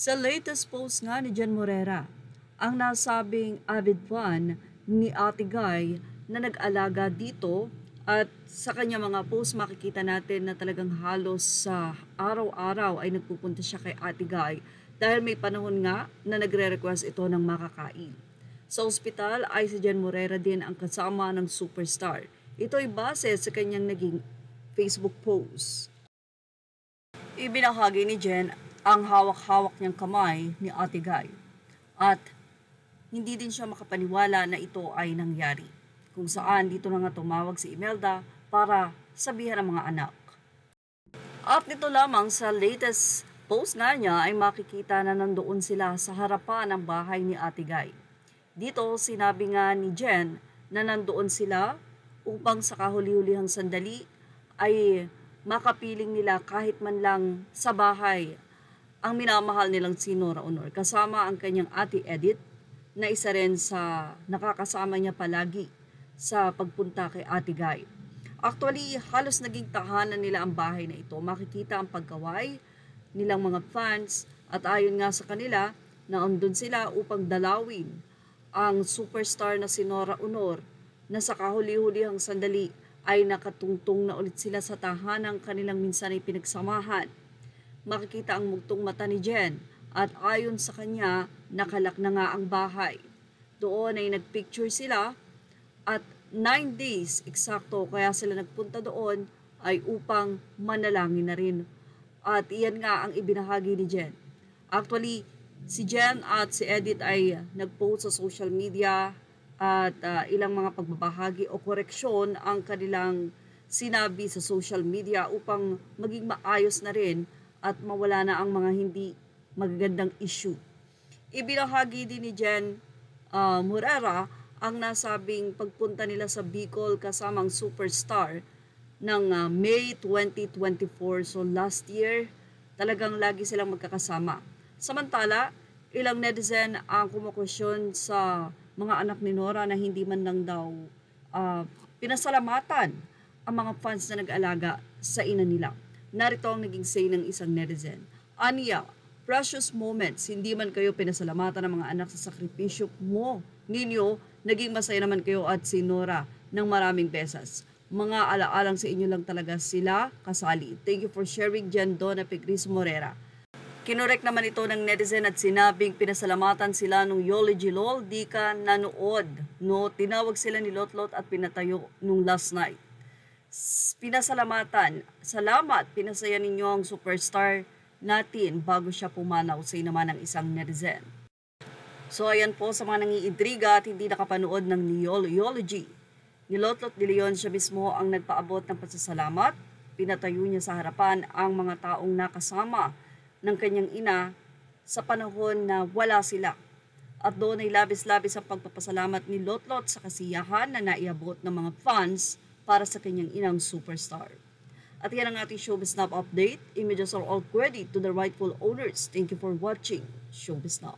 Sa latest post nga ni Jen Morera, ang nasabing avid fan ni Ate Guy na nag-alaga dito at sa kanya mga post makikita natin na talagang halos sa araw-araw ay nagpupunta siya kay Ate Guy dahil may panahon nga na nagre-request ito ng makakain. Sa ospital ay si Jen Morera din ang kasama ng superstar. Ito ay base sa kanyang naging Facebook post. Ibinahagi ni Jen ang hawak-hawak niyang kamay ni Ate Guy at hindi din siya makapaniwala na ito ay nangyari, kung saan dito na nga tumawag si Imelda para sabihan ang mga anak. At nito lamang sa latest post nga niya ay makikita na nandoon sila sa harapan ng bahay ni Ate Guy. Dito sinabi nga ni Jen na nandoon sila upang sa kahuli-hulihang sandali ay makapiling nila kahit man lang sa bahay ang minamahal nilang si Nora Honor kasama ang kanyang ate Edith na isa rin sa nakakasama niya palagi sa pagpunta kay Ate Guy. Actually, halos naging tahanan nila ang bahay na ito. Makikita ang pagkaway nilang mga fans at ayon nga sa kanila na andun sila upang dalawin ang superstar na si Nora Honor na sa kahuli-hulihang sandali ay nakatungtong na ulit sila sa tahanang kanilang minsan ay pinagsamahan. Makikita ang mugtong mata ni Jen at ayon sa kanya, nakalak na nga ang bahay. Doon ay nagpicture sila at 9 days eksakto kaya sila nagpunta doon ay upang manalangin na rin. At iyan nga ang ibinahagi ni Jen. Actually, si Jen at si Edith ay nagpost sa social media at ilang mga pagbabahagi o koreksyon ang kanilang sinabi sa social media upang maging maayos na rin at mawala na ang mga hindi magagandang issue. Ibinahagi din ni Jen Morera ang nasabing pagpunta nila sa Bicol kasamang superstar ng May 2024. So last year, talagang lagi silang magkakasama. Samantala, ilang netizen ang kumukusyon sa mga anak ni Nora na hindi man lang daw pinasalamatan ang mga fans na nag-alaga sa ina nila. Narito ang naging say ng isang netizen. Aniya, precious moments, hindi man kayo pinasalamatan ng mga anak sa sakripisyo ninyo, naging masaya naman kayo at si Nora ng maraming beses. Mga alaalang sa inyo lang talaga sila kasali. Thank you for sharing, Jen Donna Pegris Morera. Kinorek naman ito ng netizen at sinabing pinasalamatan sila nung Eulogy Lol, di ka nanood. No, tinawag sila ni Lotlot at pinatayo nung last night. Pinasalamatan, salamat, pinasaya ninyo ang superstar natin bago siya pumanaw, say naman ng isang netizen. So ayan po sa mga nangiintriga at hindi nakapanood ng Eulogy. Ni Lotlot de Leon siya mismo ang nagpaabot ng pasasalamat. Pinatayo niya sa harapan ang mga taong nakasama ng kanyang ina sa panahon na wala sila. At doon ay labis-labis ang pagpapasalamat ni Lotlot sa kasiyahan na naiabot ng mga fans para sa kanyang inang superstar. At yan ang ating Showbiz Now update. Images are all credit to the rightful owners. Thank you for watching Showbiz Now.